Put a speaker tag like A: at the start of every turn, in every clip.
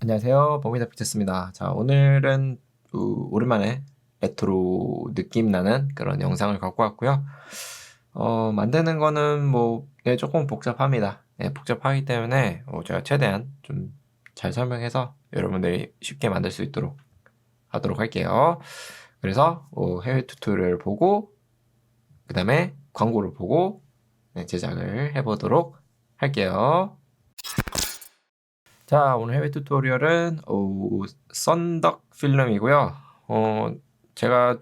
A: 안녕하세요. 버미다 피트스입니다. 자, 오늘은 오랜만에 레트로 느낌 나는 그런 영상을 갖고 왔고요. 만드는 거는 조금 복잡합니다. 네, 복잡하기 때문에 제가 최대한 좀 잘 설명해서 여러분들이 쉽게 만들 수 있도록 하도록 할게요. 그래서 해외 튜토리얼 보고 그 다음에 광고를 보고 제작을 해보도록 할게요. 자, 오늘 해외 튜토리얼은 썬덕 필름이고요. 제가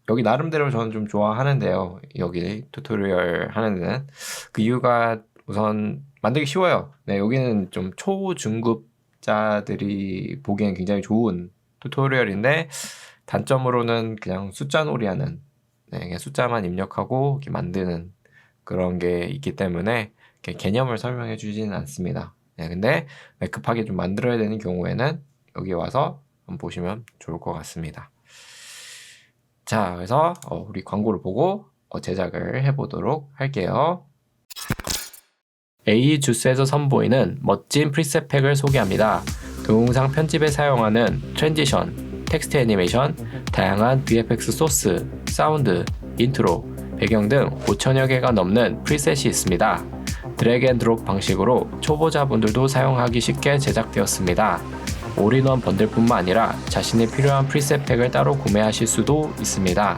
A: 여기 나름대로 저는 좀 좋아하는데요. 여기 튜토리얼 하는 데는 그 이유가 우선 만들기 쉬워요. 네, 여기는 좀 초중급자들이 보기엔 굉장히 좋은 튜토리얼인데 단점으로는 그냥 숫자 놀이하는, 그냥 숫자만 입력하고 이렇게 만드는 그런 게 있기 때문에 이렇게 개념을 설명해 주지는 않습니다. 네, 근데 급하게 좀 만들어야 되는 경우에는 여기 와서 한번 보시면 좋을 것 같습니다. 자, 그래서 우리 광고를 보고 제작을 해보도록 할게요. AJuice에서 선보이는 멋진 프리셋 팩을 소개합니다. 동영상 편집에 사용하는 트랜지션, 텍스트 애니메이션, 다양한 VFX 소스, 사운드, 인트로, 배경 등 5천여 개가 넘는 프리셋이 있습니다. 드래그 앤 드롭 방식으로 초보자분들도 사용하기 쉽게 제작되었습니다. 올인원 번들뿐만 아니라 자신이 필요한 프리셋 팩을 따로 구매하실 수도 있습니다.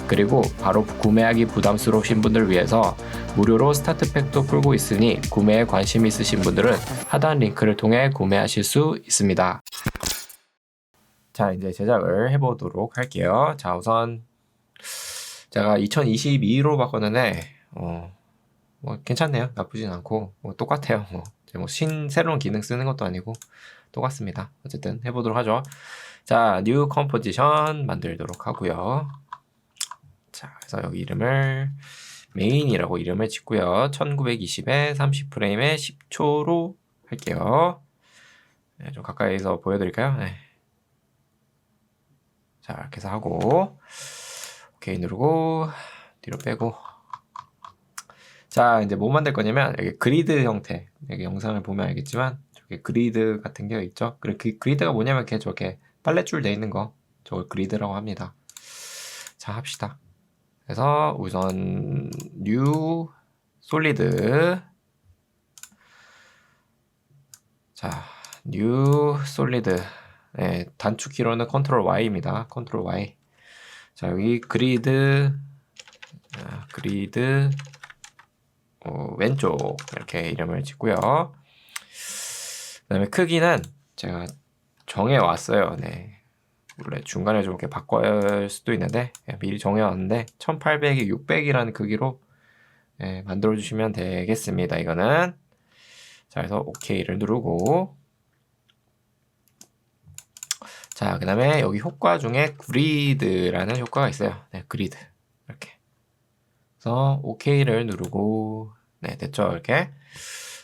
A: 그리고 바로 구매하기 부담스러우신 분들 위해서 무료로 스타트팩도 풀고 있으니 구매에 관심 있으신 분들은 하단 링크를 통해 구매하실 수 있습니다. 자, 이제 제작을 해보도록 할게요. 자, 우선 제가 2022로 바꿨는데 괜찮네요. 나쁘진 않고 똑같아요. 새로운 기능 쓰는 것도 아니고 똑같습니다. 어쨌든 해보도록 하죠. 자, 뉴 컴포지션 만들도록 하고요. 자, 그래서 여기 이름을 메인이라고 이름을 짓고요. 1920에 30프레임에 10초로 할게요. 네, 좀 가까이서 보여드릴까요? 네. 자, 이렇게 해서 하고 오케이 누르고 뒤로 빼고. 자, 이제 뭐 만들 거냐면 여기 그리드 형태, 여기 영상을 보면 알겠지만 저기 그리드 같은 게 있죠. 그 그리드가 뭐냐면 이렇게 저렇게 빨랫줄 돼 있는 거, 저걸 그리드라고 합니다. 자, 합시다. 그래서 우선 뉴 솔리드, 자, 뉴 솔리드, 네, 단축 키로는 컨트롤 Y입니다. 컨트롤 Y. 자, 여기 그리드 왼쪽 이렇게 이름을 짓고요. 그 다음에 크기는 제가 정해 왔어요. 네. 원래 중간에 좀 이렇게 바꿔야 할 수도 있는데 미리 정해 왔는데 1800이 600이라는 크기로 만들어 주시면 되겠습니다. 이거는 자, 그래서 OK를 누르고, 자, 그 다음에 여기 효과 중에 그리드라는 효과가 있어요. 네, 그리드 이렇게. 그래서 OK를 누르고, 네, 됐죠, 이렇게.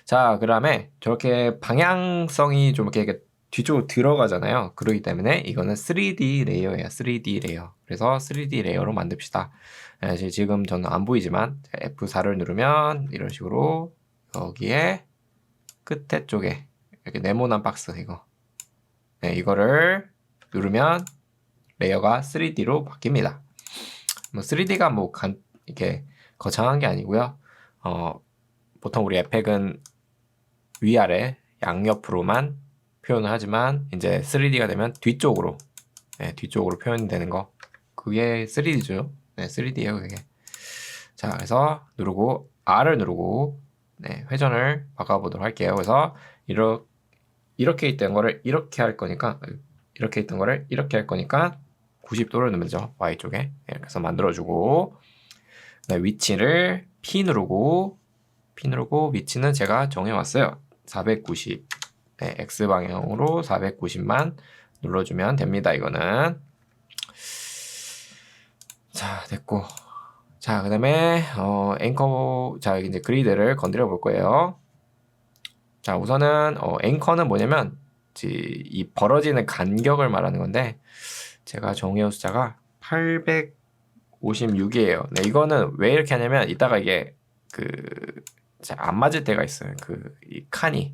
A: 자, 그 다음에 저렇게 방향성이 좀 이렇게 뒤쪽으로 들어가잖아요. 그러기 때문에 이거는 3D 레이어예요. 3D 레이어. 그래서 3D 레이어로 만듭시다. 지금 저는 안 보이지만 F4를 누르면 이런 식으로 여기에 끝에 쪽에 이렇게 네모난 박스 이거, 네, 이거를 누르면 레이어가 3D로 바뀝니다. 3D가 이렇게 거창한 게 아니고요. 보통 우리 에펙은 위아래 양옆으로만 표현을 하지만 이제 3D가 되면 뒤쪽으로, 네, 뒤쪽으로 표현이 되는 거, 그게 3D죠. 네, 3D예요 그게. 자, 그래서 누르고 R을 누르고 네, 회전을 바꿔보도록 할게요. 그래서 이렇게 있던 거를 이렇게 할 거니까, 이렇게 있던 거를 이렇게 할 거니까 90도를 누르면 되죠. Y쪽에. 이렇게 해서 만들어주고, 위치를 P 누르고 위치는 제가 정해왔어요. 490. 네, X방향으로 490만 눌러주면 됩니다. 이거는. 자, 됐고. 자, 그 다음에 자, 이제 그리드를 건드려 볼 거예요. 자, 우선은 앵커는 뭐냐면 이 벌어지는 간격을 말하는 건데 제가 정해온 숫자가 856이에요. 네, 이거는 왜 이렇게 하냐면 이따가 이게 안 맞을 때가 있어요. 이 칸이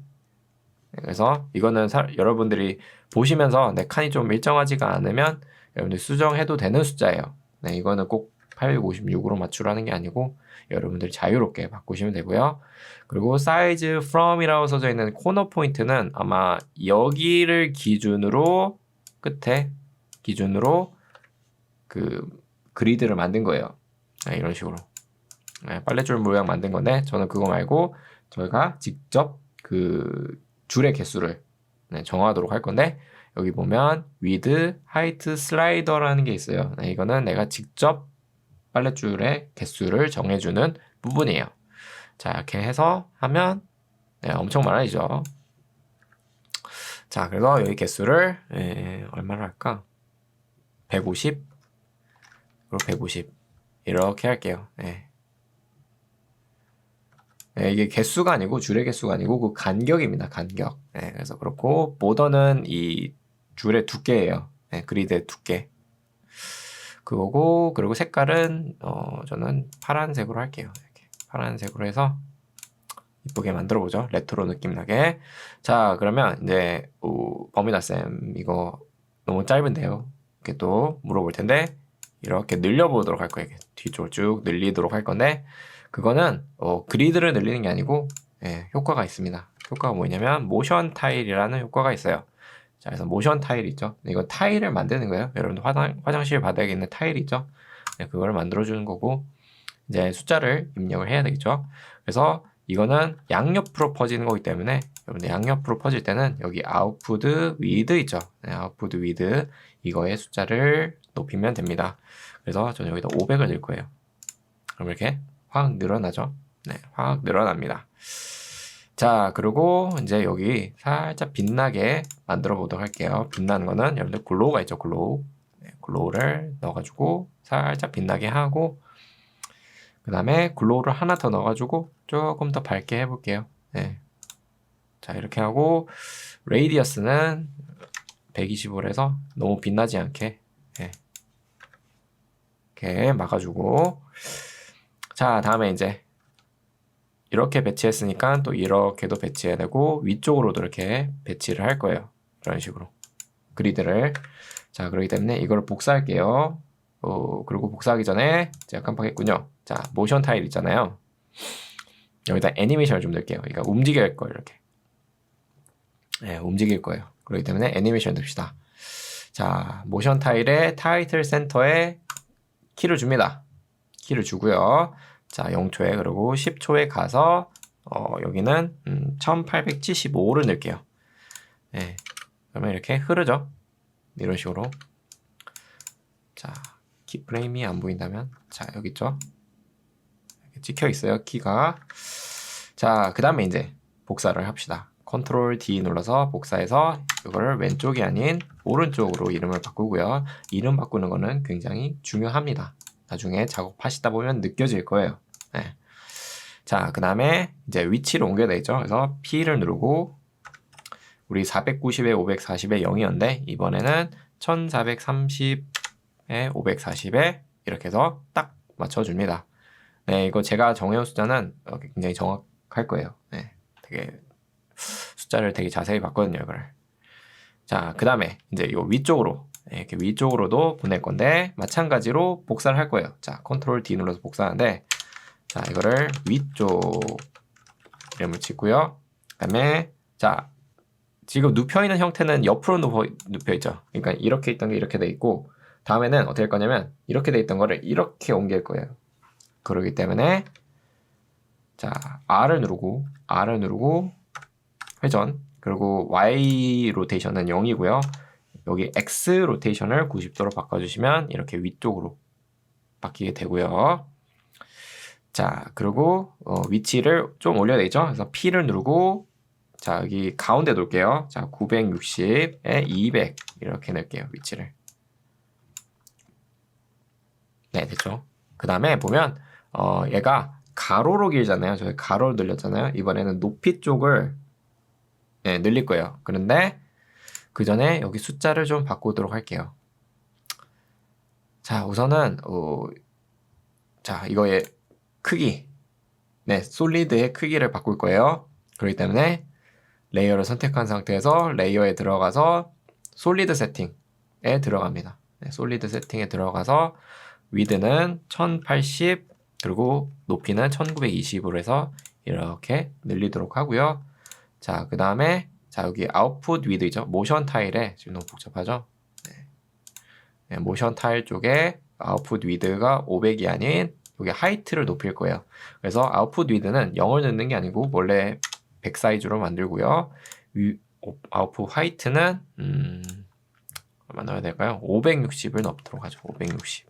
A: 그래서 이거는 여러분들이 보시면서 내 칸이 좀 일정하지가 않으면 여러분들 수정해도 되는 숫자예요. 네, 이거는 꼭 856으로 맞추라는 게 아니고 여러분들이 자유롭게 바꾸시면 되고요. 그리고 사이즈 from이라고 써져 있는 코너 포인트는 아마 여기를 기준으로 끝에 기준으로 그 그리드를 만든 거예요. 네, 이런 식으로. 네, 빨랫줄 모양 만든 건데 저는 그거 말고 저희가 직접 그 줄의 개수를 정하도록 할 건데 여기 보면 width, height 슬라이더라는 게 있어요. 네, 이거는 내가 직접 빨랫줄의 개수를 정해주는 부분이에요. 자, 이렇게 해서 하면 엄청 많아지죠. 자, 그래서 여기 개수를 얼마로 할까? 150 그리고 150 이렇게 할게요. 이게 개수가 아니고 줄의 개수가 아니고 그 간격입니다. 간격. 그래서 그렇고 보더는 이 줄의 두께예요. 그리드의 두께. 그거고 그리고 색깔은 저는 파란색으로 할게요. 이렇게 파란색으로 해서 이쁘게 만들어 보죠. 레트로 느낌 나게. 자, 그러면 이제 버뮤다 쌤 이거 너무 짧은데요. 이렇게 또 물어볼 텐데 이렇게 늘려보도록 할 거예요. 뒤쪽을 쭉 늘리도록 할 건데 그거는 그리드를 늘리는 게 아니고 효과가 있습니다. 효과가 뭐냐면 모션 타일이라는 효과가 있어요. 자, 그래서 모션 타일 있죠. 이거 타일을 만드는 거예요. 여러분들 화장실 바닥에 있는 타일 있죠. 그거를 만들어주는 거고 이제 숫자를 입력을 해야 되겠죠. 그래서 이거는 양옆으로 퍼지는 거기 때문에 여러분들 양옆으로 퍼질 때는 여기 아웃풋 위드 있죠. 아웃풋 위드 이거의 숫자를 높이면 됩니다. 그래서 저는 여기다 500을 넣을 거예요. 그럼 이렇게 확 늘어나죠. 확 늘어납니다. 자, 그리고 이제 여기 살짝 빛나게 만들어 보도록 할게요. 빛나는 거는 여러분들 글로우가 있죠. 글로우를 넣어가지고 살짝 빛나게 하고 그 다음에 글로우를 하나 더 넣어가지고 조금 더 밝게 해볼게요. 자, 이렇게 하고 레이디어스는 120으로 해서 너무 빛나지 않게 이렇게 막아주고 자, 다음에 이제 이렇게 배치했으니까 또 이렇게도 배치해야 되고 위쪽으로도 이렇게 배치를 할 거예요. 이런 식으로 그리드를. 자, 그렇기 때문에 이걸 복사할게요. 그리고 복사하기 전에 제가 깜빡했군요. 자, 모션 타일 있잖아요. 여기다 애니메이션을 좀 넣을게요. 그러니까 움직일 거예요. 이렇게 움직일 거예요. 그렇기 때문에 애니메이션 넣읍시다. 자, 모션 타일의 타이틀 센터에 키를 줍니다. 키를 주고요. 자, 0초에 그리고 10초에 가서 여기는 1875를 넣을게요. 그러면 이렇게 흐르죠. 이런 식으로. 자, 키프레임이 안 보인다면 자, 여기 있죠. 이렇게 찍혀 있어요. 키가. 자, 그 다음에 이제 복사를 합시다. 컨트롤 D 눌러서 복사해서 이거를 왼쪽이 아닌 오른쪽으로 이름을 바꾸고요. 이름 바꾸는 거는 굉장히 중요합니다. 나중에 작업하시다 보면 느껴질 거예요. 자, 그 다음에 이제 위치를 옮겨야 되죠. 그래서 P를 누르고 우리 490에 540에 0이었는데 이번에는 1430에 540에 이렇게 해서 딱 맞춰줍니다. 이거 제가 정해온 숫자는 굉장히 정확할 거예요. 되게 숫자를 되게 자세히 봤거든요, 이걸. 자, 그 다음에 이제 이 위쪽으로 이렇게 위쪽으로도 보낼 건데 마찬가지로 복사를 할 거예요. 자, 컨트롤 D 눌러서 복사하는데 자, 이거를 위쪽 이름을 짓고요. 그 다음에 자, 지금 눕혀있는 형태는 옆으로 눕혀있죠. 그러니까 이렇게 있던 게 이렇게 돼 있고 다음에는 어떻게 할 거냐면 이렇게 돼 있던 거를 이렇게 옮길 거예요. 그러기 때문에 자, R을 누르고 회전 그리고 Y 로테이션은 0이고요. 여기 X 로테이션을 90도로 바꿔주시면 이렇게 위쪽으로 바뀌게 되고요. 자, 그리고 위치를 좀 올려야 되죠. 그래서 P를 누르고 자, 여기 가운데 놓을게요. 자, 960에 200 이렇게 넣을게요. 위치를. 네, 됐죠. 그 다음에 보면 얘가 가로로 길잖아요. 저희 가로로 늘렸잖아요. 이번에는 높이 쪽을 늘릴 거예요. 그런데 그 전에 여기 숫자를 좀 바꾸도록 할게요. 자, 우선은 자, 이거의 크기 솔리드의 크기를 바꿀 거예요. 그렇기 때문에 레이어를 선택한 상태에서 레이어에 들어가서 솔리드 세팅에 들어갑니다. 네, 솔리드 세팅에 들어가서 위드는 1080 그리고 높이는 1920으로 해서 이렇게 늘리도록 하고요. 자, 그 다음에 자 여기 아웃풋 위드죠. 모션 타일에 지금 너무 복잡하죠. 네, 모션 타일 쪽에 아웃풋 위드가 500이 아닌 여기 하이트를 높일 거예요. 그래서 아웃풋 위드는 0을 넣는 게 아니고 원래 100 사이즈로 만들고요. 아웃풋 하이트는 얼마 넣어야 될까요? 560을 넣도록 하죠. 560.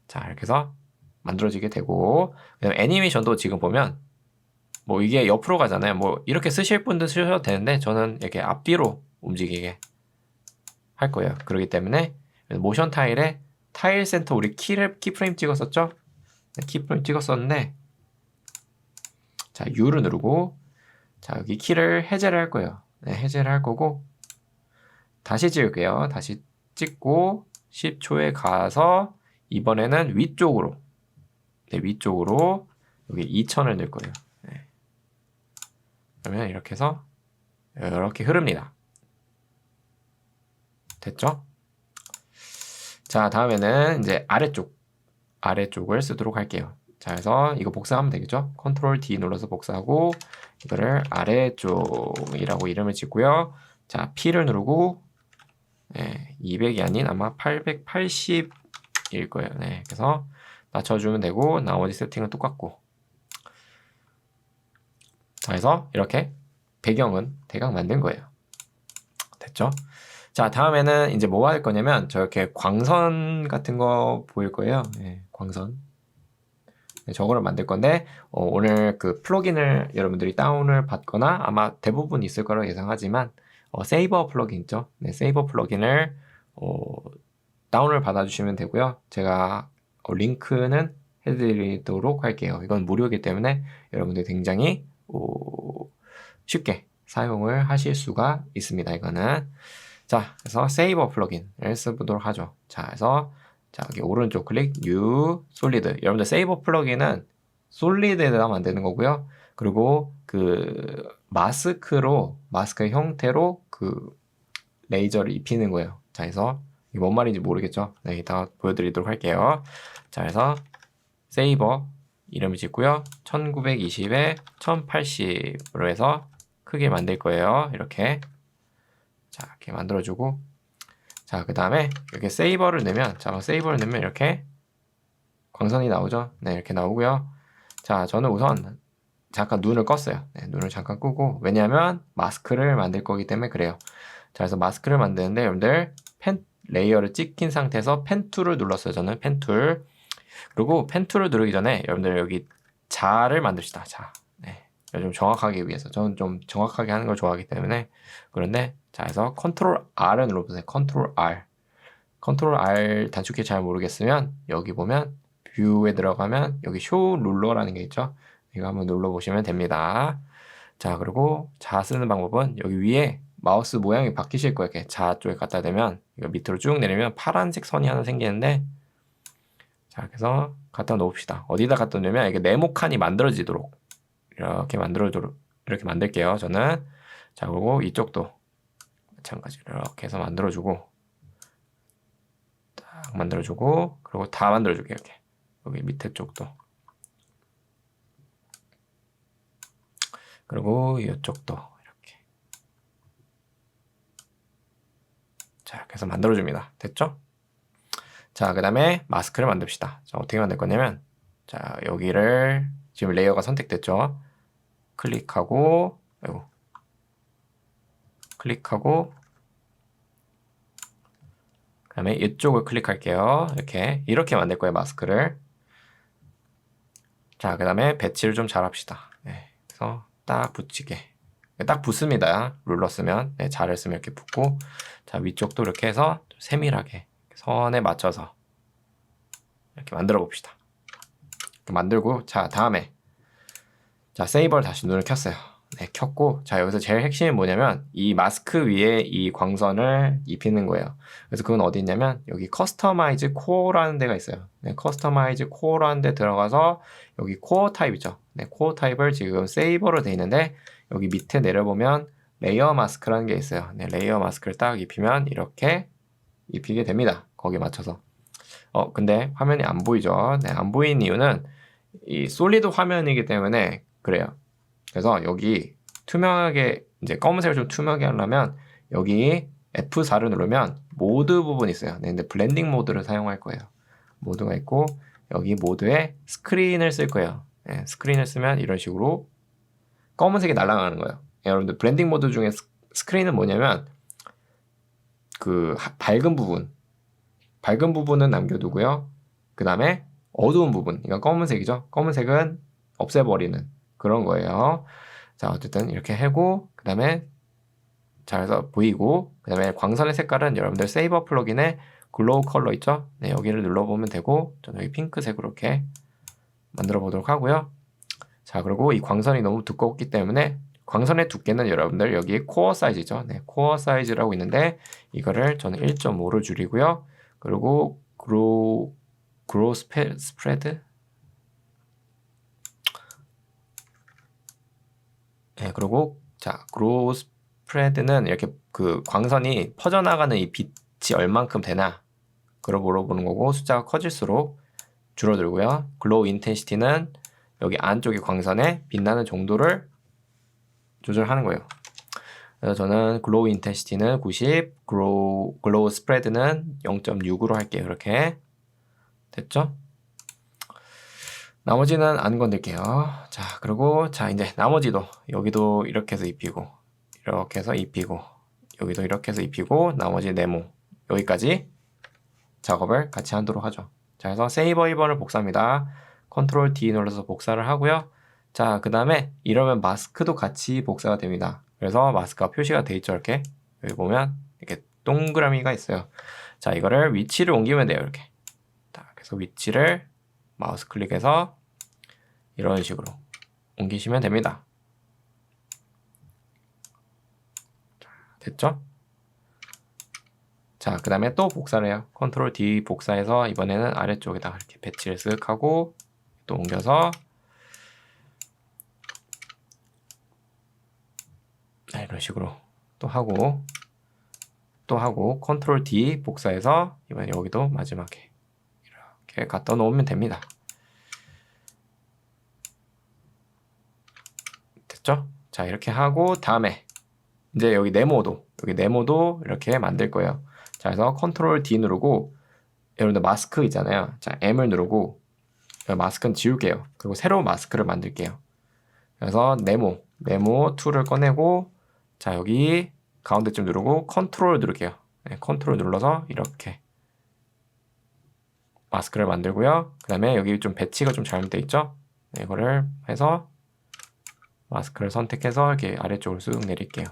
A: 자, 이렇게 해서 만들어지게 되고, 그다음에 애니메이션도 지금 보면 뭐 이게 옆으로 가잖아요. 뭐 이렇게 쓰실 분들 쓰셔도 되는데 저는 이렇게 앞뒤로 움직이게 할 거예요. 그렇기 때문에 모션 타일에 타일 센터 우리 키프레임 찍었었죠? 네, 키프레임 찍었었는데 자, U를 누르고 자, 여기 키를 해제를 할 거예요. 네, 해제를 할 거고 다시 찍을게요. 다시 찍고 10초에 가서 이번에는 위쪽으로 네, 위쪽으로 여기 2000을 넣을 거예요. 네. 그러면 이렇게 해서 이렇게 흐릅니다. 됐죠? 자, 다음에는 이제 아래쪽을 쓰도록 할게요. 자, 그래서 이거 복사하면 되겠죠? 컨트롤 D 눌러서 복사하고 이거를 아래쪽이라고 이름을 짓고요. 자, P를 누르고 네, 200이 아닌 아마 880일 거예요. 네, 그래서 낮춰주면 되고 나머지 세팅은 똑같고 자, 그래서 이렇게 배경은 대강 만든 거예요. 됐죠? 자, 다음에는 이제 뭐 할 거냐면 저렇게 광선 같은 거 보일 거예요. 네, 광선. 네, 저거를 만들 건데 오늘 그 플러긴을 여러분들이 다운을 받거나 아마 대부분 있을 거라고 예상하지만 세이버 플러긴 있죠. 네, 세이버 플러긴을 다운을 받아주시면 되고요. 제가 링크는 해드리도록 할게요. 이건 무료이기 때문에 여러분들이 굉장히 쉽게 사용을 하실 수가 있습니다. 이거는 자, 그래서 세이버 플러긴을 써보도록 하죠. 자, 그래서 자, 여기 오른쪽 클릭 New 솔리드. 여러분들 세이버 플러긴은 솔리드에다 만드는 거고요. 그리고 그 마스크의 형태로 그 레이저를 입히는 거예요. 자, 그래서 이게 뭔 말인지 모르겠죠? 네, 이따가 보여드리도록 할게요. 자, 그래서 세이버 이름을 짓고요. 1920에 1080으로 해서 크게 만들 거예요. 이렇게. 자, 이렇게 만들어주고. 자, 그 다음에 이렇게 세이버를 넣으면, 자, 세이버를 넣으면 이렇게 광선이 나오죠? 네, 이렇게 나오고요. 자, 저는 우선 잠깐 눈을 껐어요. 네, 눈을 잠깐 끄고. 왜냐하면 마스크를 만들 거기 때문에 그래요. 자, 그래서 마스크를 만드는데 여러분들 레이어를 찍힌 상태에서 펜 툴을 눌렀어요. 저는 펜 툴. 그리고 펜 툴을 누르기 전에 여러분들 여기 자를 만듭시다. 자, 네, 좀 정확하기 위해서. 저는 좀 정확하게 하는 걸 좋아하기 때문에 그런데 자, 그래서 컨트롤 R을 눌러보세요. 컨트롤 R. 컨트롤 R 단축키 잘 모르겠으면 여기 보면 뷰에 들어가면 여기 쇼 룰러라는 게 있죠. 이거 한번 눌러보시면 됩니다. 자, 그리고 자 쓰는 방법은 여기 위에 마우스 모양이 바뀌실 거예요. 이렇게 자 쪽에 갖다 대면 이거 밑으로 쭉 내리면 파란색 선이 하나 생기는데 자, 그래서 갖다 놓읍시다. 어디다 갖다 놓으면 이게 네모칸이 만들어지도록 이렇게 만들게요. 저는 자, 그리고 이쪽도 마찬가지로 이렇게 해서 만들어주고 딱 만들어주고 그리고 다 만들어줄게요. 이렇게 여기 밑에 쪽도 그리고 이쪽도 이렇게 자, 이렇게 해서 만들어줍니다. 됐죠? 자, 그 다음에 마스크를 만듭시다. 자, 어떻게 만들 거냐면 자, 여기를 지금 레이어가 선택됐죠? 클릭하고 아이고 클릭하고 그 다음에 이쪽을 클릭할게요. 이렇게 만들 거예요. 마스크를. 자, 그 다음에 배치를 좀 잘 합시다. 네, 그래서 딱 붙이게. 딱 붙습니다. 룰러 쓰면. 네, 자를 쓰면 이렇게 붙고 자, 위쪽도 이렇게 해서 좀 세밀하게 선에 맞춰서 이렇게 만들어 봅시다. 이렇게 만들고 자, 다음에 자, 세이버를 다시 눈을 켰어요. 네, 켰고 자, 여기서 제일 핵심이 뭐냐면 이 마스크 위에 이 광선을 입히는 거예요. 그래서 그건 어디 있냐면 여기 커스터마이즈 코어라는 데가 있어요. 네, 커스터마이즈 코어라는 데 들어가서 여기 코어 타입이죠. 네, 코어 타입을 지금 세이버로 돼 있는데 여기 밑에 내려보면 레이어 마스크라는 게 있어요. 네, 레이어 마스크를 딱 입히면 이렇게 입히게 됩니다. 거기에 맞춰서. 근데 화면이 안 보이죠? 네, 안 보이는 이유는 이 솔리드 화면이기 때문에 그래요. 그래서 여기 투명하게 이제 검은색을 좀 투명하게 하려면 여기 F4를 누르면 모드 부분이 있어요. 네, 근데 블렌딩 모드를 사용할 거예요. 모드가 있고 여기 모드에 스크린을 쓸 거예요. 네, 스크린을 쓰면 이런 식으로 검은색이 날아가는 거예요. 네, 여러분들 블렌딩 모드 중에 스크린은 뭐냐면 그 밝은 부분은 남겨두고요. 그 다음에 어두운 부분, 이건 검은색이죠. 검은색은 없애버리는 그런 거예요. 자, 어쨌든 이렇게 하고 그 다음에 잘해서 보이고 그 다음에 광선의 색깔은 여러분들 세이버 플러긴에 글로우 컬러 있죠? 네, 여기를 눌러보면 되고 저는 여기 핑크색으로 이렇게 만들어 보도록 하고요. 자, 그리고 이 광선이 너무 두껍기 때문에 광선의 두께는 여러분들 여기 코어 사이즈죠. 네, 코어 사이즈라고 있는데 이거를 저는 1.5로 줄이고요. 그리고 그로우 스프레드? 네, 그리고 자, 그로우 스프레드는 이렇게 그 광선이 퍼져나가는 이 빛이 얼만큼 되나 그걸 물어보는 거고 숫자가 커질수록 줄어들고요. 글로우 인텐시티는 여기 안쪽의 광선에 빛나는 정도를 조절하는 거예요. 그래서 저는 글로우 인텐시티는 90, 글로우 스프레드는 0.6으로 할게요. 이렇게 됐죠? 나머지는 안 건들게요. 자, 그리고 자 이제 나머지도 여기도 이렇게 해서 입히고 이렇게 해서 입히고 여기도 이렇게 해서 입히고 나머지 네모 여기까지 작업을 같이 하도록 하죠. 자, 그래서 세이버 1번을 복사합니다. 컨트롤 D 눌러서 복사를 하고요. 자, 그 다음에 이러면 마스크도 같이 복사가 됩니다. 그래서 마스크가 표시가 돼 있죠. 이렇게 여기 보면 이렇게 동그라미가 있어요. 자, 이거를 위치를 옮기면 돼요. 이렇게. 자, 그래서 위치를 마우스 클릭해서 이런 식으로 옮기시면 됩니다. 자, 됐죠? 자, 그 다음에 또 복사를 해요. 컨트롤 D 복사해서 이번에는 아래쪽에다 이렇게 배치를 쓱 하고 또 옮겨서 이런 식으로 또 하고 컨트롤 D 복사해서 이번에 여기도 마지막에 이렇게 갖다 놓으면 됩니다. 됐죠? 자, 이렇게 하고 다음에 이제 여기 네모도 이렇게 만들 거예요. 자, 그래서 컨트롤 D 누르고 여러분들 마스크 있잖아요. 자, M을 누르고 마스크는 지울게요. 그리고 새로운 마스크를 만들게요. 그래서 네모 2를 꺼내고 자, 여기 가운데쯤 누르고 컨트롤 누를게요. 네, 컨트롤 눌러서 이렇게 마스크를 만들고요. 그 다음에 여기 좀 배치가 좀 잘못되어 있죠? 네, 이거를 해서 마스크를 선택해서 이렇게 아래쪽으로 쑥 내릴게요.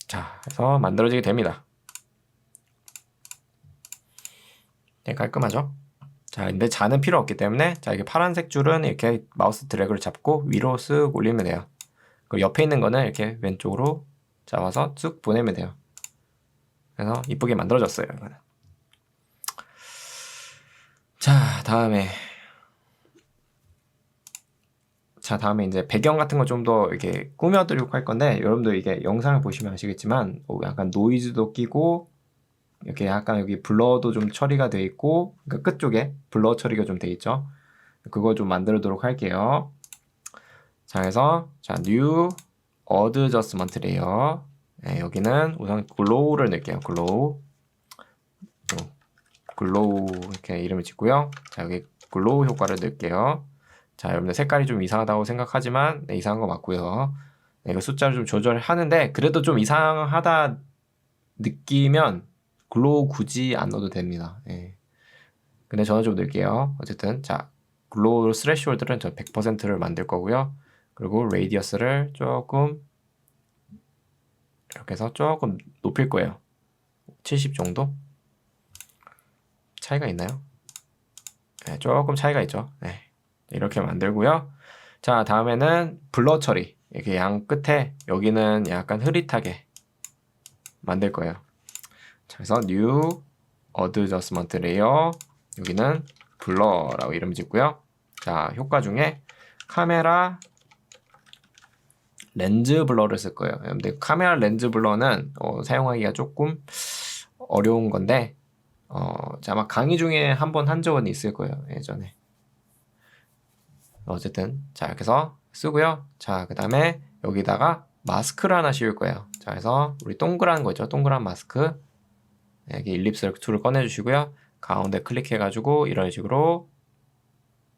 A: 자, 해서 만들어지게 됩니다. 네, 깔끔하죠? 자, 근데 자는 필요 없기 때문에 자, 이렇게 파란색 줄은 이렇게 마우스 드래그를 잡고 위로 쓱 올리면 돼요. 그리고 옆에 있는 거는 이렇게 왼쪽으로 잡아서 쭉 보내면 돼요. 그래서 이쁘게 만들어졌어요. 이거는. 자, 다음에 이제 배경 같은 거 좀 더 이렇게 꾸며드리고 할 건데 여러분들 이게 영상을 보시면 아시겠지만 약간 노이즈도 끼고 이렇게 약간 여기 블러도 좀 처리가 돼 있고 그러니까 끝쪽에 블러 처리가 좀 돼 있죠. 그거 좀 만들도록 할게요. 자, 그래서 자, new adjustment layer. 네, 여기는 우선 글로우를 넣을게요. 글로우 이렇게 이름을 짓고요. 자, 여기 글로우 효과를 넣을게요. 자, 여러분들 색깔이 좀 이상하다고 생각하지만 네, 이상한 거 맞고요. 네, 이거 숫자를 좀 조절하는데 그래도 좀 이상하다 느끼면 글로우 굳이 안 넣어도 됩니다. 네. 근데 저는 좀 넣을게요. 어쨌든 자, 글로우 스레시홀드는 저 100%를 만들 거고요. 그리고 레이디어스를 조금 이렇게 해서 조금 높일 거예요. 70 정도? 차이가 있나요? 네, 조금 차이가 있죠. 네, 이렇게 만들고요. 자, 다음에는 블러 처리. 이렇게 양 끝에 여기는 약간 흐릿하게 만들 거예요. 자, 그래서 new adjustment layer 여기는 블러라고 이름 짓고요. 자, 효과 중에 카메라 렌즈 블러를 쓸 거예요. 근데 카메라 렌즈 블러는 사용하기가 조금 어려운 건데 아마 강의 중에 한번 한 적은 있을 거예요. 예전에. 어쨌든 자 이렇게 해서 쓰고요. 자 그 다음에 여기다가 마스크를 하나 씌울 거예요. 자 그래서 우리 동그란 거 있죠. 동그란 마스크 여기 일립스 툴을 꺼내 주시고요. 가운데 클릭해 가지고 이런 식으로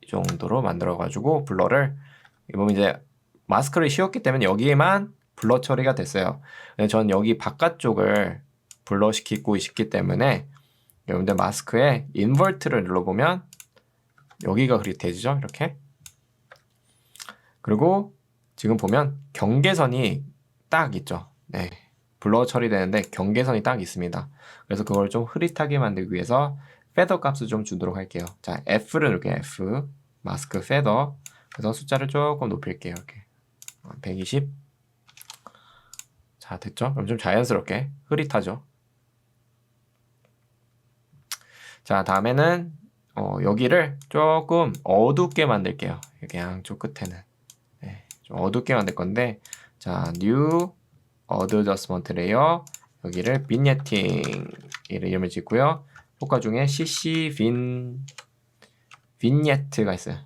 A: 이 정도로 만들어 가지고 블러를 보면 이제 마스크를 씌웠기 때문에 여기에만 블러 처리가 됐어요. 근데 전 여기 바깥쪽을 블러 시키고 싶기 때문에 여러분들 마스크에 인버트를 눌러보면 여기가 흐릿해지죠. 이렇게. 그리고 지금 보면 경계선이 딱 있죠. 네. 블러 처리되는데 경계선이 딱 있습니다. 그래서 그걸 좀 흐릿하게 만들기 위해서 페더 값을 좀 주도록 할게요. 자, F를 누를게요. F. 마스크 페더. 그래서 숫자를 조금 높일게요. 이렇게. 120. 자, 됐죠? 그럼 좀 자연스럽게 흐릿하죠. 자, 다음에는 여기를 조금 어둡게 만들게요. 여기 양쪽 끝에는. 네, 좀 어둡게 만들 건데 자, New Adjustment Layer 여기를 빈예팅 이름을 짓고요. 효과 중에 CC 빈예트가 있어요.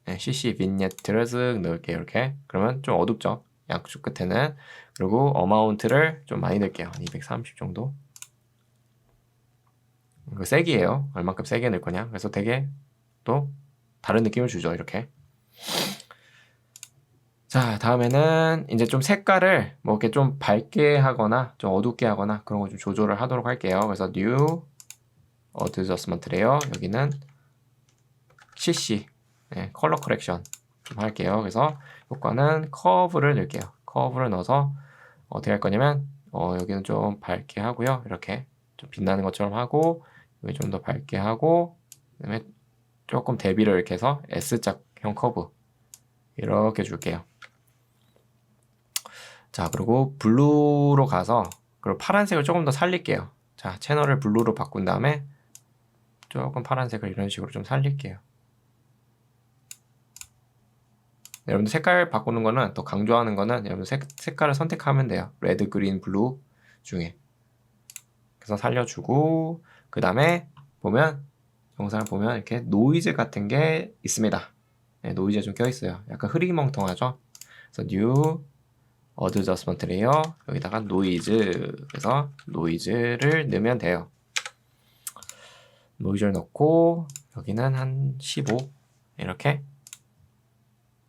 A: 네, CC 빈예트를 쓱 넣을게요. 이렇게. 그러면 좀 어둡죠? 양쪽 끝에는. 그리고 어마운트를 좀 많이 넣을게요. 230 정도. 이거 세기예요. 얼만큼 세게 넣을 거냐. 그래서 되게 또 다른 느낌을 주죠. 이렇게. 자, 다음에는 이제 좀 색깔을 뭐 이렇게 좀 밝게 하거나 좀 어둡게 하거나 그런 거 좀 조절을 하도록 할게요. 그래서 New Adjustment Layer 여기는 CC 네, 컬러 커렉션 좀 할게요. 그래서 효과는 커브를 넣을게요. 커브를 넣어서 어떻게 할 거냐면 여기는 좀 밝게 하고요. 이렇게 좀 빛나는 것처럼 하고 여기 좀 더 밝게 하고 그다음에 조금 대비를 이렇게 해서 S자형 커브 이렇게 줄게요. 자, 그리고 블루로 가서 그리고 파란색을 조금 더 살릴게요. 자, 채널을 블루로 바꾼 다음에 조금 파란색을 이런 식으로 좀 살릴게요. 여러분들 색깔 바꾸는 거는 더 강조하는 거는 여러분들 색깔을 선택하면 돼요. 레드, 그린, 블루 중에. 그래서 살려주고 그 다음에 보면 영상을 보면 이렇게 노이즈 같은 게 있습니다. 네, 노이즈가 좀 껴있어요. 약간 흐리멍텅하죠. 그래서 New Adjustment Layer 여기다가 노이즈 그래서 노이즈를 넣으면 돼요. 노이즈를 넣고 여기는 한 15 이렇게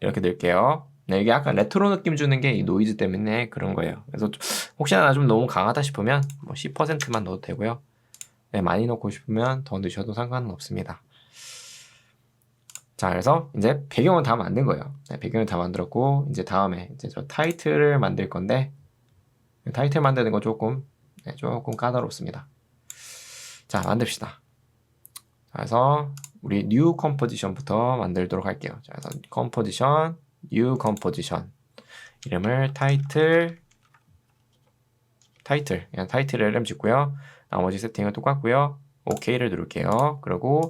A: 넣을게요. 네, 이게 약간 레트로 느낌 주는 게 이 노이즈 때문에 그런 거예요. 그래서 혹시나 좀 너무 강하다 싶으면 뭐 10%만 넣어도 되고요. 네, 많이 넣고 싶으면 더 넣으셔도 상관은 없습니다. 자, 그래서 이제 배경은 다 만든 거예요. 네, 배경을 다 만들었고 이제 다음에 이제 저 타이틀을 만들 건데 타이틀 만드는 거 조금 까다롭습니다. 자, 만듭시다. 자, 그래서 우리 new composition부터 만들도록 할게요. 자, 그래서 composition, new composition 이름을 타이틀 그냥 타이틀 이름 짓고요. 나머지 세팅은 똑같고요. OK를 누를게요. 그리고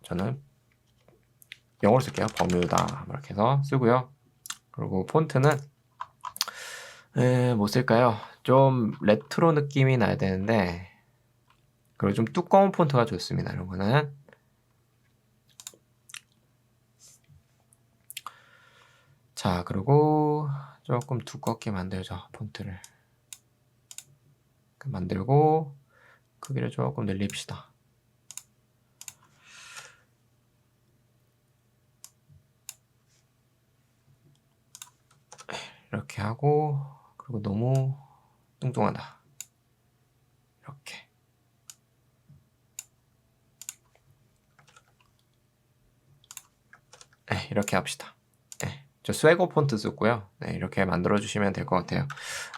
A: 저는 영어로 쓸게요. 버뮤다 이렇게 해서 쓰고요. 그리고 폰트는 뭐 쓸까요? 좀 레트로 느낌이 나야 되는데 그리고 좀 두꺼운 폰트가 좋습니다. 이런 거는 자, 그리고 조금 두껍게 만들죠. 폰트를 만들고 크기를 조금 늘립시다. 이렇게 하고 그리고 너무 뚱뚱하다. 이렇게 네, 이렇게 합시다. 네, 저 스웨고 폰트 쓰고요. 네, 이렇게 만들어 주시면 될 것 같아요.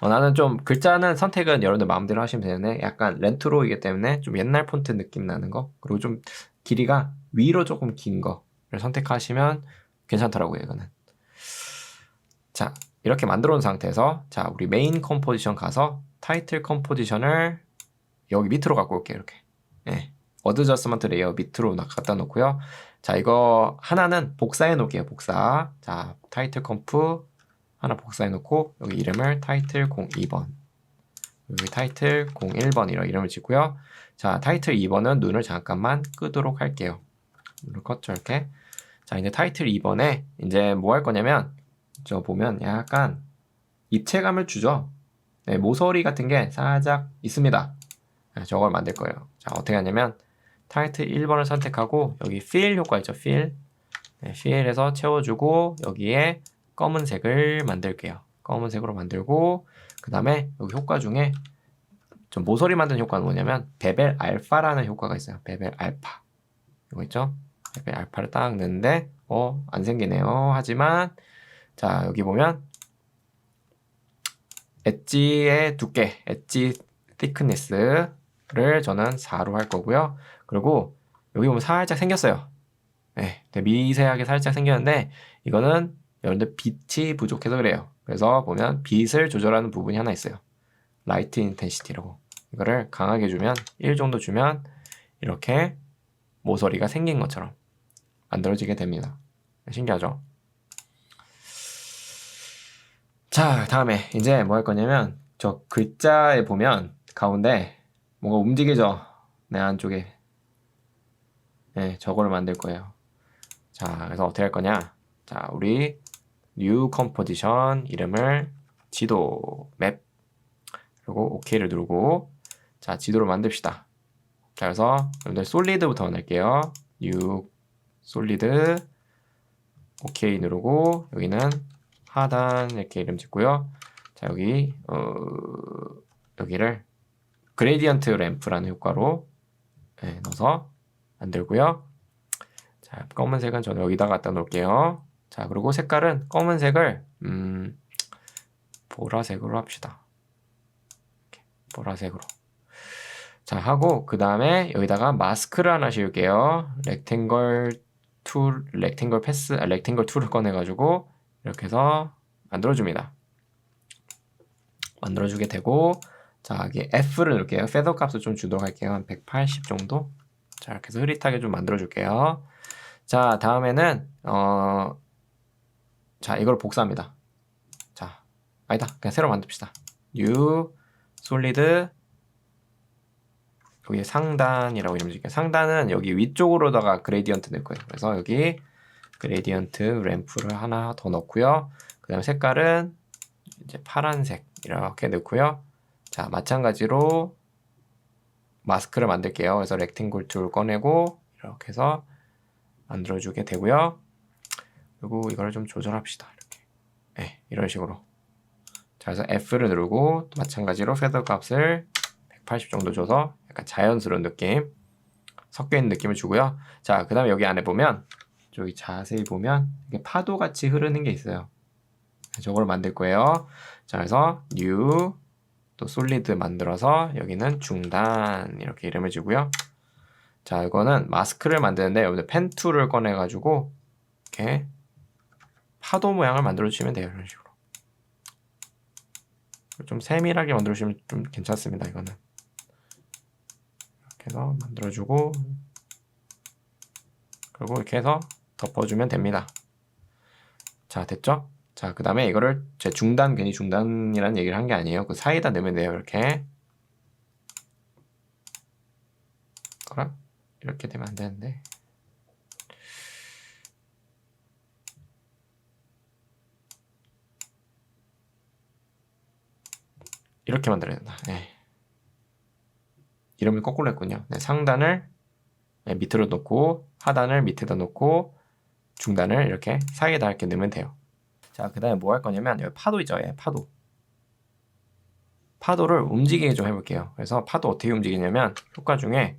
A: 나는 좀 글자는 선택은 여러분들 마음대로 하시면 되는데 약간 렌트로이기 때문에 좀 옛날 폰트 느낌 나는 거 그리고 좀 길이가 위로 조금 긴 거를 선택하시면 괜찮더라고요. 이거는 자, 이렇게 만들어 놓은 상태에서 자, 우리 메인 컴포지션 가서 타이틀 컴포지션을 여기 밑으로 갖고 올게요. 이렇게 어드저스먼트 레이어 밑으로 갖다 놓고요. 자, 이거 하나는 복사해 놓을게요. 복사. 자, 타이틀 컴프 하나 복사해 놓고 여기 이름을 타이틀 02번, 여기 타이틀 01번 이런 이름을 짓고요. 자, 타이틀 2번은 눈을 잠깐만 끄도록 할게요. 눈을 껐죠, 이렇게. 자, 이제 타이틀 2번에 이제 뭐 할 거냐면 저 보면 약간 입체감을 주죠. 네, 모서리 같은 게 살짝 있습니다. 네, 저걸 만들 거예요. 자, 어떻게 하냐면 타이틀 1번을 선택하고 여기 fill 효과 있죠, fill. 네, fill에서 채워주고 여기에 검은색을 만들게요. 검은색으로 만들고 그 다음에 여기 효과 중에 좀 모서리 만드는 효과는 뭐냐면 베벨 알파라는 효과가 있어요. 베벨 알파 이거 있죠? 베벨 알파를 딱 넣는데 안 생기네요. 하지만 자, 여기 보면 엣지의 두께, 엣지 thickness를 저는 4로 할 거고요. 그리고 여기 보면 살짝 생겼어요. 네, 미세하게 살짝 생겼는데 이거는 여러분들 빛이 부족해서 그래요. 그래서 보면 빛을 조절하는 부분이 하나 있어요. 라이트 인텐시티라고. 이거를 강하게 주면 1 정도 주면 이렇게 모서리가 생긴 것처럼 만들어지게 됩니다. 신기하죠? 자, 다음에 이제 뭐 할 거냐면 저 글자에 보면 가운데 뭔가 움직이죠? 내 안쪽에. 네, 저거를 만들 거예요. 자, 그래서 어떻게 할 거냐? 자, 우리 new composition 이름을 지도 맵 그리고 OK를 누르고 자, 지도를 만듭시다. 자, 그래서 여러분들 솔리드부터 만들게요. new solid OK 누르고 여기는 하단 이렇게 이름 짓고요. 자, 여기 여기를 그레디언트 램프라는 효과로 넣어서 만들고요. 자, 검은색은 저는 여기다 갖다 놓을게요. 자, 그리고 색깔은 검은색을 보라색으로 합시다. 이렇게, 보라색으로. 자, 하고 그 다음에 여기다가 마스크를 하나 씌울게요. 렉탱글 툴을 꺼내가지고 이렇게 해서 만들어줍니다. 만들어주게 되고 자, 여기 F를 넣을게요. feather 값을 좀 주도록 할게요. 한 180 정도. 자, 이렇게 해서 흐릿하게 좀 만들어줄게요. 자, 다음에는 자, 이걸 복사합니다. 자, 아니다. 그냥 새로 만듭시다. new solid 여기 상단이라고 이름 줄게요. 상단은 여기 위쪽으로다가 그레디언트 넣을 거예요. 그래서 여기 그레디언트 램프를 하나 더 넣고요. 그 다음에 색깔은 이제 파란색 이렇게 넣고요. 자, 마찬가지로 마스크를 만들게요. 그래서 렉탱글 툴 꺼내고 이렇게 해서 만들어주게 되고요. 그리고 이걸 좀 조절합시다. 이렇게. 네, 이런 식으로. 자, 그래서 F를 누르고 또 마찬가지로 feather 값을 180 정도 줘서 약간 자연스러운 느낌, 섞여 있는 느낌을 주고요. 자, 그 다음에 여기 안에 보면 저기 자세히 보면 이게 파도같이 흐르는 게 있어요. 저걸 만들 거예요. 자, 그래서 new 또 solid 만들어서 여기는 중단 이렇게 이름을 주고요. 자, 이거는 마스크를 만드는데 여기서 펜 툴을 꺼내 가지고 이렇게 파도 모양을 만들어 주시면 돼요. 이런 식으로 좀 세밀하게 만들어 주시면 좀 괜찮습니다. 이거는 이렇게 해서 만들어 주고 그리고 이렇게 해서 덮어주면 됩니다. 자, 됐죠? 자, 그 다음에 이거를 제 중단, 괜히 중단이라는 얘기를 한 게 아니에요. 그 사이에다 넣으면 돼요. 이렇게. 이렇게 되면 안 되는데. 이렇게 만들어야 된다. 네. 이름을 거꾸로 했군요. 네, 상단을 밑으로 놓고 하단을 밑에다 놓고 중단을 이렇게 사이에다 이렇게 넣으면 돼요. 자, 그 다음에 뭐 할 거냐면 여기 파도 있죠. 예, 파도. 파도를 움직이게 좀 해볼게요. 그래서 파도 어떻게 움직이냐면 효과 중에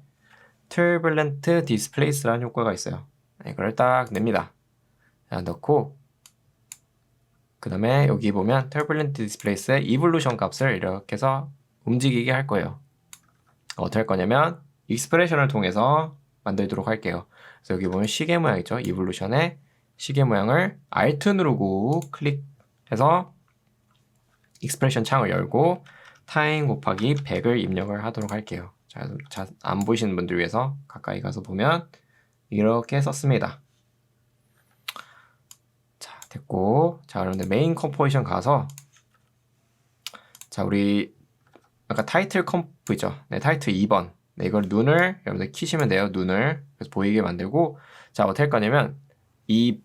A: turbulent displace라는 효과가 있어요. 이걸 딱 냅니다. 자, 넣고 그 다음에 여기 보면 turbulent displace의 evolution 값을 이렇게 해서 움직이게 할 거예요. 어떻게 할 거냐면 expression을 통해서 만들도록 할게요. 그래서 여기 보면 시계 모양 있죠. evolution의 시계 모양을 Alt 누르고 클릭해서 expression 창을 열고 time 곱하기 100을 입력을 하도록 할게요. 자, 안 보이시는 분들 위해서 가까이 가서 보면 이렇게 썼습니다. 자, 됐고. 자, 여러분들 메인 컴포지션 가서 자, 우리 아까 타이틀 컴프죠. 네, 타이틀 2번. 네, 이걸 눈을 여러분들 키시면 돼요. 눈을. 그래서 보이게 만들고 자, 어떻게 할 거냐면 이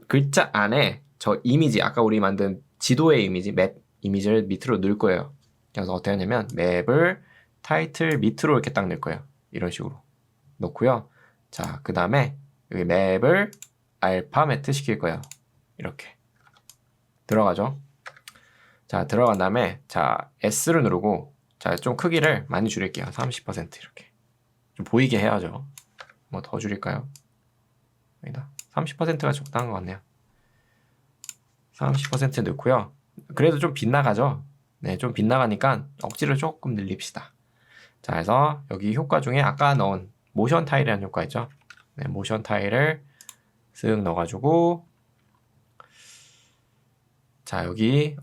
A: 글자 안에 저 이미지, 아까 우리 만든 지도의 이미지, 맵 이미지를 밑으로 넣을 거예요. 그래서 어떻게 하냐면 맵을 타이틀 밑으로 이렇게 딱 넣을 거예요. 이런 식으로 놓고요. 자, 그 다음에 여기 맵을 알파매트 시킬 거예요. 이렇게 들어가죠. 자, 들어간 다음에 자, S를 누르고 자, 좀 크기를 많이 줄일게요. 30% 이렇게 좀 보이게 해야죠. 뭐 더 줄일까요? 여기다 30%가 적당한 것 같네요. 30% 넣고요. 그래도 좀 빗나가죠. 네, 좀 빗나가니까 억지로 조금 늘립시다. 자, 그래서 여기 효과 중에 아까 넣은 모션 타일이라는 효과 있죠. 네, 모션 타일을 쓱 넣어가지고 자, 여기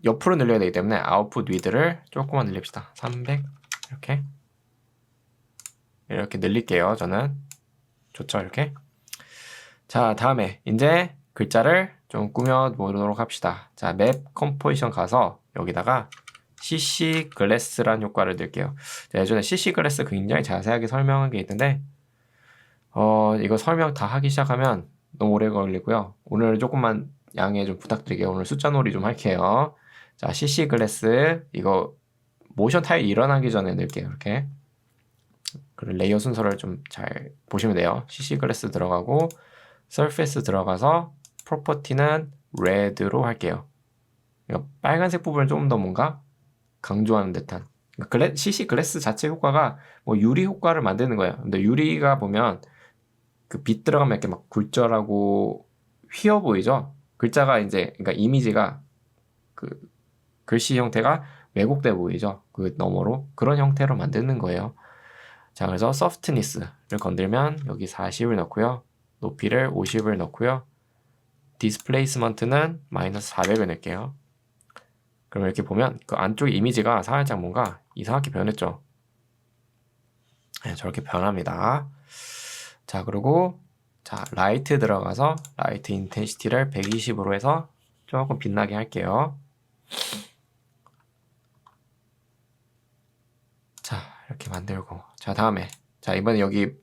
A: 옆으로 늘려야 되기 때문에 아웃풋 위드를 조금만 늘립시다. 300 이렇게 늘릴게요. 저는 좋죠, 이렇게. 자, 다음에 이제 글자를 좀 꾸며 보도록 합시다. 자, 맵 컴포지션 가서 여기다가 CC 글래스라는 효과를 넣을게요. 자, 예전에 CC 글래스 굉장히 자세하게 설명한 게 있는데 이거 설명 다 하기 시작하면 너무 오래 걸리고요. 오늘 조금만 양해 좀 부탁드릴게요. 오늘 숫자 놀이 좀 할게요. 자, CC 글래스 이거 모션 타일 일어나기 전에 넣을게요. 이렇게. 그리고 레이어 순서를 좀 잘 보시면 돼요. CC 글래스 들어가고 서페이스 들어가서 프로퍼티는 red로 할게요. 그러니까 빨간색 부분을 조금 더 뭔가 강조하는 듯한 CC 글래스 자체 효과가 뭐 유리 효과를 만드는 거예요. 근데 유리가 보면 그 빛 들어가면 이렇게 막 굴절하고 휘어 보이죠? 글자가 이제 그러니까 이미지가 그 글씨 형태가 왜곡돼 보이죠? 그 너머로 그런 형태로 만드는 거예요. 자, 그래서 softness를 건들면 여기 40을 넣고요. 높이를 50을 넣고요. displacement는 마이너스 400을 넣을게요. 그러면 이렇게 보면 그 안쪽 이미지가 살짝 뭔가 이상하게 변했죠. 네, 저렇게 변합니다. 자, 그리고 자, 라이트 들어가서 라이트 인텐시티를 120으로 해서 조금 빛나게 할게요. 자, 이렇게 만들고 자, 다음에 자, 이번에 여기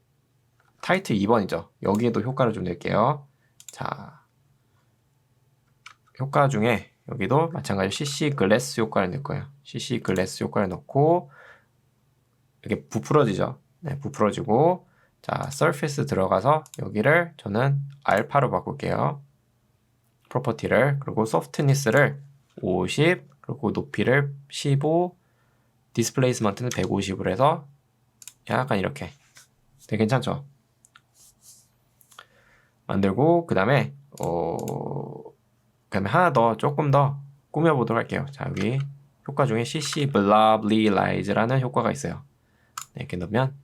A: 타이틀 2번이죠. 여기에도 효과를 좀 낼게요. 자, 효과 중에 여기도 마찬가지로 CC 글래스 효과를 넣을 거예요. CC 글래스 효과를 넣고 이렇게 부풀어지죠. 네, 부풀어지고 자, surface 들어가서 여기를 저는 알파로 바꿀게요. 프로퍼티를 그리고 softness를 50 그리고 높이를 15 displacement는 150으로 해서 약간 이렇게 되게 괜찮죠? 만들고 그 다음에 하나 더 조금 더 꾸며보도록 할게요. 자, 여기 효과 중에 CC Bloblize라는 효과가 있어요. 네, 이렇게 넣으면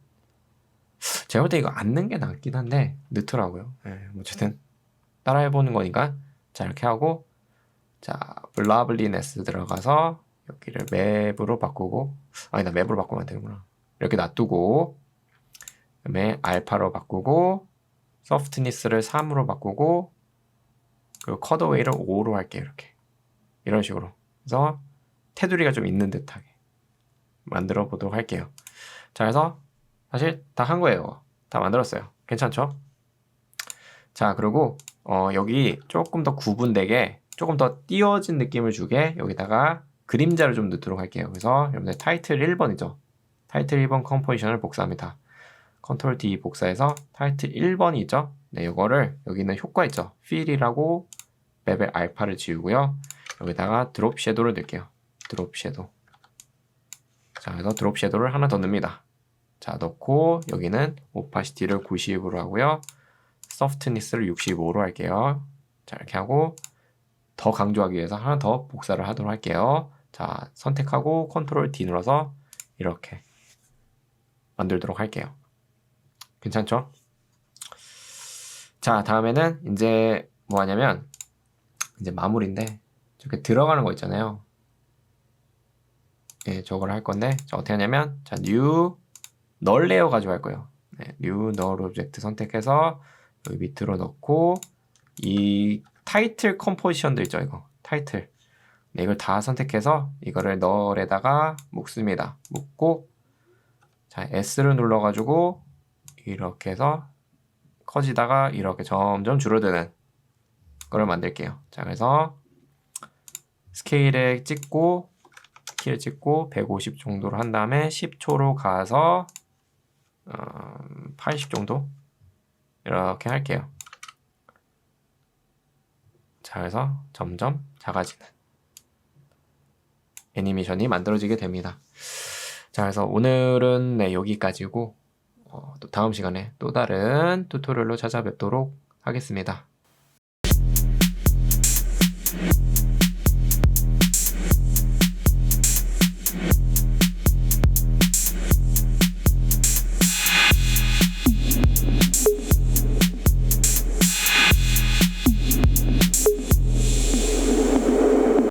A: 제가 볼 때 이거 안 넣는 게 낫긴 한데 넣더라고요. 네, 어쨌든 따라해보는 거니까 자, 이렇게 하고 자, Blobliness 들어가서 여기를 맵으로 바꾸고 아니다, 맵으로 바꾸면 안 되는구나. 이렇게 놔두고 그다음에 알파로 바꾸고 softness를 3으로 바꾸고 그리고 컷어웨이를 5로 할게요. 이렇게 이런 식으로 그래서 테두리가 좀 있는 듯하게 만들어 보도록 할게요. 자, 그래서 사실 다 한 거예요. 다 만들었어요. 괜찮죠? 자, 그리고 여기 조금 더 구분되게 조금 더 띄어진 느낌을 주게 여기다가 그림자를 좀 넣도록 할게요. 그래서 여러분들 타이틀 1번이죠. 타이틀 1번 컴포지션을 복사합니다. 컨트롤 D 복사해서 타이틀 1번이 있죠. 네, 이거를 여기는 효과 있죠. fill이라고 맵의 알파를 지우고요. 여기다가 드롭 섀도우를 넣을게요. 드롭 섀도우. 자, 그래서 드롭 섀도우를 하나 더 넣습니다. 자, 넣고 여기는 오파시티를 90으로 하고요. softness를 65로 할게요. 자, 이렇게 하고 더 강조하기 위해서 하나 더 복사를 하도록 할게요. 자, 선택하고 컨트롤 D 눌러서 이렇게 만들도록 할게요. 괜찮죠? 자, 다음에는 이제 뭐 하냐면 이제 마무리인데 저렇게 들어가는 거 있잖아요. 예, 저걸 할 건데 자, 어떻게 하냐면 자, new null layer 가지고 할 거예요. 네, New Null Object 선택해서 여기 밑으로 넣고 이 타이틀 컴포지션도 있죠. 이거 타이틀. 네, 이걸 다 선택해서 이거를 null에다가 묶습니다. 묶고 자 S를 눌러가지고 이렇게 해서 커지다가 이렇게 점점 줄어드는 거를 만들게요. 자 그래서 스케일에 찍고 키를 찍고 150 정도로 한 다음에 10초로 가서 80 정도 이렇게 할게요. 자 그래서 점점 작아지는 애니메이션이 만들어지게 됩니다. 자 그래서 오늘은 네, 여기까지고 또 다음 시간에 또 다른 튜토리얼로 찾아뵙도록 하겠습니다.